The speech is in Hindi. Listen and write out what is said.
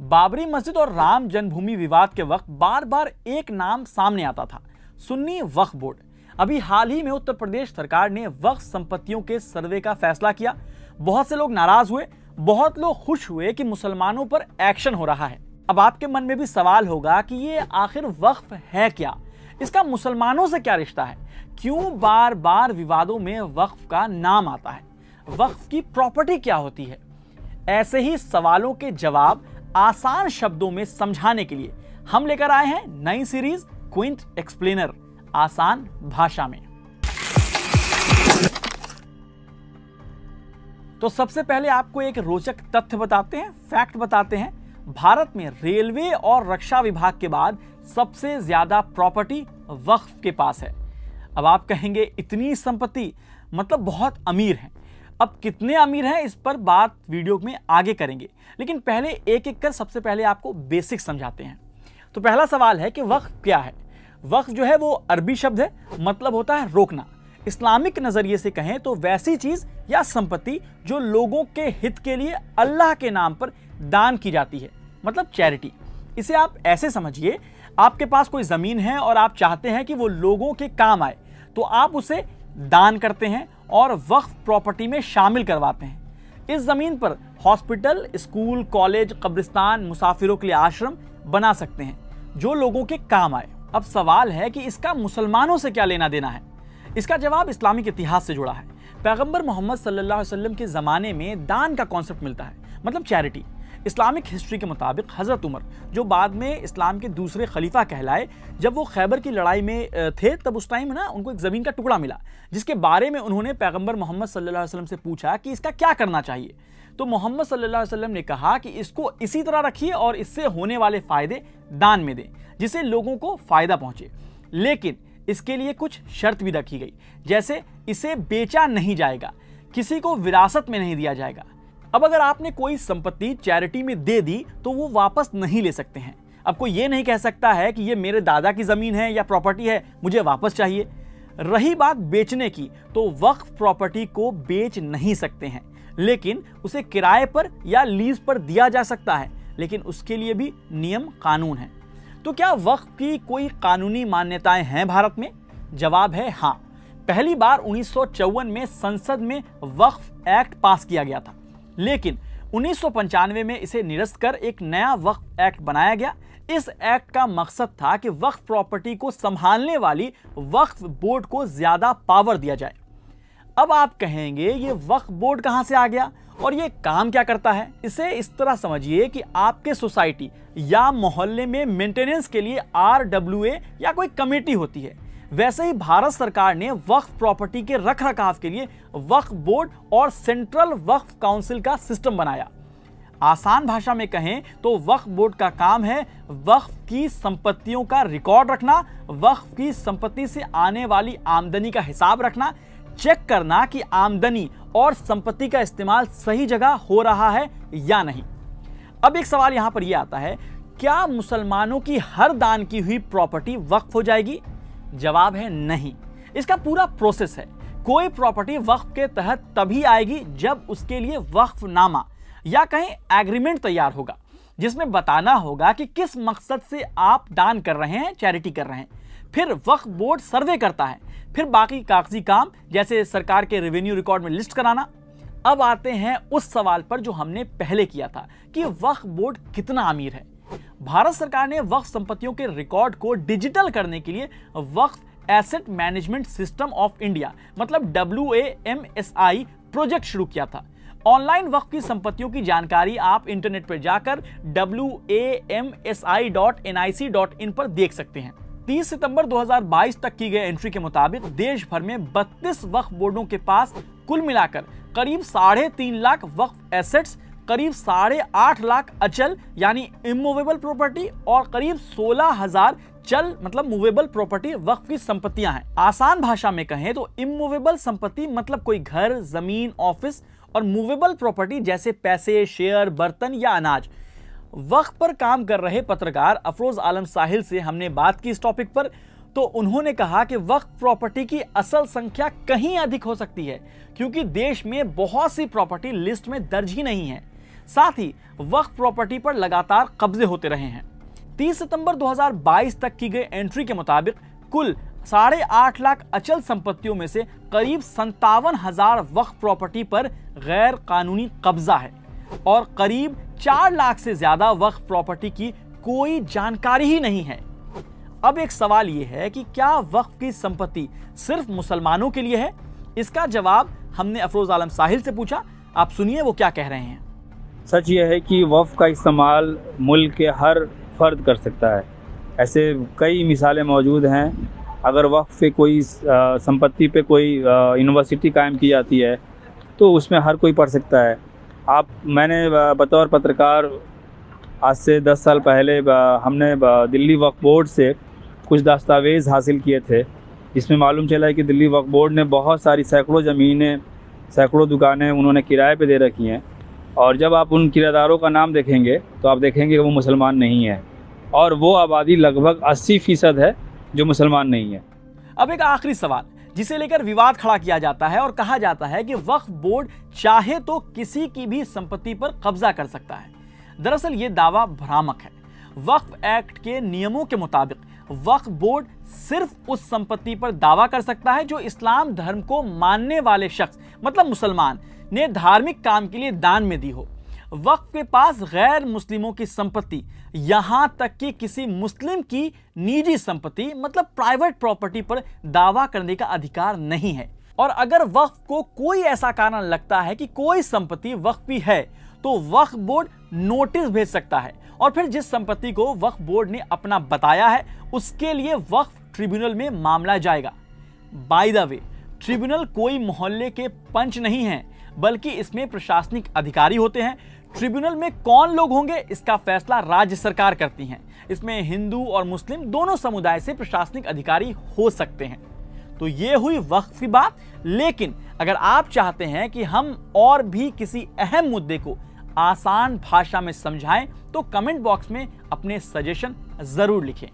बाबरी मस्जिद और राम जन्मभूमि विवाद के वक्त बार बार एक नाम सामने आता था, सुन्नी वक्फ बोर्ड। अभी हाल ही में उत्तर प्रदेश सरकार ने वक्फ संपत्तियों के सर्वे का फैसला किया। बहुत से लोग नाराज हुए, बहुत लोग खुश हुए कि मुसलमानों पर एक्शन हो रहा है। अब आपके मन में भी सवाल होगा कि ये आखिर वक्फ है क्या, इसका मुसलमानों से क्या रिश्ता है, क्यों बार बार विवादों में वक्फ का नाम आता है, वक्फ की प्रॉपर्टी क्या होती है। ऐसे ही सवालों के जवाब आसान शब्दों में समझाने के लिए हम लेकर आए हैं नई सीरीज क्विंट एक्सप्लेनर, आसान भाषा में। तो सबसे पहले आपको एक रोचक तथ्य बताते हैं, फैक्ट बताते हैं। भारत में रेलवे और रक्षा विभाग के बाद सबसे ज्यादा प्रॉपर्टी वक्फ के पास है। अब आप कहेंगे इतनी संपत्ति, मतलब बहुत अमीर हैं। अब कितने अमीर हैं इस पर बात वीडियो में आगे करेंगे, लेकिन पहले एक एक कर सबसे पहले आपको बेसिक समझाते हैं। तो पहला सवाल है कि वक्फ क्या है। वक्फ जो है वो अरबी शब्द है, मतलब होता है रोकना। इस्लामिक नजरिए से कहें तो वैसी चीज या संपत्ति जो लोगों के हित के लिए अल्लाह के नाम पर दान की जाती है, मतलब चैरिटी। इसे आप ऐसे समझिए, आपके पास कोई जमीन है और आप चाहते हैं कि वो लोगों के काम आए, तो आप उसे दान करते हैं और वक्फ प्रॉपर्टी में शामिल करवाते हैं। इस जमीन पर हॉस्पिटल, स्कूल, कॉलेज, कब्रिस्तान, मुसाफिरों के लिए आश्रम बना सकते हैं जो लोगों के काम आए। अब सवाल है कि इसका मुसलमानों से क्या लेना देना है। इसका जवाब इस्लामिक इतिहास से जुड़ा है। पैगंबर मोहम्मद सल्लल्लाहु अलैहि वसल्लम के ज़माने में दान का कॉन्सेप्ट मिलता है, मतलब चैरिटी। इस्लामिक हिस्ट्री के मुताबिक हज़रत उमर, जो बाद में इस्लाम के दूसरे खलीफा कहलाए, जब वो खैबर की लड़ाई में थे, तब उस टाइम ना उनको एक ज़मीन का टुकड़ा मिला, जिसके बारे में उन्होंने पैगंबर मोहम्मद सल्लल्लाहु अलैहि वसल्लम से पूछा कि इसका क्या करना चाहिए। तो मोहम्मद सल्लल्लाहु अलैहि वसल्लम ने कहा कि इसको इसी तरह रखिए और इससे होने वाले फ़ायदे दान में दें, जिससे लोगों को फ़ायदा पहुँचे। लेकिन इसके लिए कुछ शर्त भी रखी गई, जैसे इसे बेचा नहीं जाएगा, किसी को विरासत में नहीं दिया जाएगा। अब अगर आपने कोई संपत्ति चैरिटी में दे दी तो वो वापस नहीं ले सकते हैं। अब कोई ये नहीं कह सकता है कि ये मेरे दादा की ज़मीन है या प्रॉपर्टी है, मुझे वापस चाहिए। रही बात बेचने की, तो वक्फ प्रॉपर्टी को बेच नहीं सकते हैं, लेकिन उसे किराए पर या लीज पर दिया जा सकता है, लेकिन उसके लिए भी नियम कानून है। तो क्या वक्फ की कोई कानूनी मान्यताएं हैं भारत में? जवाब है हाँ। पहली बार 1954 में संसद में वक्फ एक्ट पास किया गया था, लेकिन 1995 में इसे निरस्त कर एक नया वक्फ एक्ट बनाया गया। इस एक्ट का मकसद था कि वक्फ प्रॉपर्टी को संभालने वाली वक्फ बोर्ड को ज्यादा पावर दिया जाए। अब आप कहेंगे ये वक्फ बोर्ड कहां से आ गया और ये काम क्या करता है? इसे इस तरह समझिए कि आपके सोसाइटी या मोहल्ले में मेंटेनेंस के लिए RWA या कोई कमेटी होती है, वैसे ही भारत सरकार ने वक्फ प्रॉपर्टी के रखरखाव के लिए वक्फ बोर्ड और सेंट्रल वक्फ काउंसिल का सिस्टम बनाया। आसान भाषा में कहें तो वक्फ बोर्ड का काम है वक्फ की संपत्तियों का रिकॉर्ड रखना, वक्फ की संपत्ति से आने वाली आमदनी का हिसाब रखना, चेक करना कि आमदनी और संपत्ति का इस्तेमाल सही जगह हो रहा है या नहीं। अब एक सवाल यहां पर यह आता है, क्या मुसलमानों की हर दान की हुई प्रॉपर्टी वक्फ हो जाएगी? जवाब है नहीं। इसका पूरा प्रोसेस है। कोई प्रॉपर्टी वक्फ के तहत तभी आएगी जब उसके लिए वक्फनामा या कहीं एग्रीमेंट तैयार होगा, जिसमें बताना होगा कि किस मकसद से आप दान कर रहे हैं, चैरिटी कर रहे हैं। फिर वक्फ बोर्ड सर्वे करता है, फिर बाकी कागजी काम जैसे सरकार के रेवेन्यू रिकॉर्ड में लिस्ट कराना। अब आते हैं उस सवाल पर जो हमने पहले किया था कि वक्फ बोर्ड कितना अमीर है। भारत सरकार ने वक्फ संपत्तियों के रिकॉर्ड को डिजिटल करने के लिए Waqf asset management system of India, मतलब WAMSI प्रोजेक्ट शुरू किया था। ऑनलाइन वक्फ की संपत्तियों की जानकारी आप इंटरनेट पर जाकर WAMSI.nic.in पर देख सकते हैं। 30 सितंबर 2022 तक की गई एंट्री के मुताबिक देश भर में 32 वक्फ बोर्डों के पास कुल मिलाकर करीब 3.5 लाख वक्फ एसेट्स, करीब 8.5 लाख अचल यानी इमूवेबल प्रॉपर्टी और करीब 16,000 चल मतलब मूवेबल प्रॉपर्टी वक्फ की संपत्तियां हैं। आसान भाषा में कहें तो इमूवेबल संपत्ति मतलब कोई घर, जमीन, ऑफिस, और मूवेबल प्रॉपर्टी जैसे पैसे, शेयर, बर्तन या अनाज। वक्त पर काम कर रहे पत्रकार अफरोज आलम साहिल से हमने बात की इस टॉपिक पर, तो उन्होंने कहा कि वक्त प्रॉपर्टी की असल संख्या कहीं अधिक हो सकती है, क्योंकि देश में बहुत सी प्रॉपर्टी लिस्ट में दर्ज ही नहीं है। साथ ही वक्फ प्रॉपर्टी पर लगातार कब्जे होते रहे हैं। 30 सितंबर 2022 तक की गई एंट्री के मुताबिक कुल 8.5 लाख अचल संपत्तियों में से करीब 57,000 वक्फ प्रॉपर्टी पर गैर कानूनी कब्जा है और करीब 4 लाख से ज्यादा वक्फ प्रॉपर्टी की कोई जानकारी ही नहीं है। अब एक सवाल यह है कि क्या वक्फ की संपत्ति सिर्फ मुसलमानों के लिए है? इसका जवाब हमने अफरोज आलम साहिल से पूछा। आप सुनिए वो क्या कह रहे हैं। सच यह है कि वक्फ का इस्तेमाल मुल्क के हर फर्द कर सकता है। ऐसे कई मिसालें मौजूद हैं। अगर वक्फ पे कोई संपत्ति पे कोई यूनिवर्सिटी कायम की जाती है तो उसमें हर कोई पढ़ सकता है। मैंने बतौर पत्रकार आज से 10 साल पहले हमने दिल्ली वक्फ बोर्ड से कुछ दस्तावेज़ हासिल किए थे, जिसमें मालूम चला है कि दिल्ली वक्फ बोर्ड ने बहुत सारी सैकड़ों ज़मीनें, सैकड़ों दुकानें उन्होंने किराए पे दे रखी हैं। और जब आप उन किराएदारों का नाम देखेंगे तो आप देखेंगे कि वो मुसलमान नहीं है और वो आबादी लगभग 80% है जो मुसलमान नहीं है। अब एक आखिरी सवाल जिसे लेकर विवाद खड़ा किया जाता है और कहा जाता है कि वक्फ बोर्ड चाहे तो किसी की भी संपत्ति पर कब्जा कर सकता है। दरअसल ये दावा भ्रामक है। वक्फ एक्ट के नियमों के मुताबिक वक्फ बोर्ड सिर्फ उस संपत्ति पर दावा कर सकता है जो इस्लाम धर्म को मानने वाले शख्स मतलब मुसलमान ने धार्मिक काम के लिए दान में दी हो। वक्फ के पास गैर मुस्लिमों की संपत्ति, यहां तक कि किसी मुस्लिम की निजी संपत्ति मतलब प्राइवेट प्रॉपर्टी पर दावा करने का अधिकार नहीं है। और अगर वक्फ को कोई ऐसा कारण लगता है कि कोई संपत्ति वक्फी है तो वक्फ बोर्ड नोटिस भेज सकता है और फिर जिस संपत्ति को वक्फ बोर्ड ने अपना बताया है उसके लिए वक्फ ट्रिब्यूनल में मामला जाएगा। बाय द वे, ट्रिब्यूनल कोई मोहल्ले के पंच नहीं है बल्कि इसमें प्रशासनिक अधिकारी होते हैं। ट्रिब्यूनल में कौन लोग होंगे इसका फैसला राज्य सरकार करती है। इसमें हिंदू और मुस्लिम दोनों समुदाय से प्रशासनिक अधिकारी हो सकते हैं। तो ये हुई वक्फ की बात। लेकिन अगर आप चाहते हैं कि हम और भी किसी अहम मुद्दे को आसान भाषा में समझाएं तो कमेंट बॉक्स में अपने सजेशन जरूर लिखें।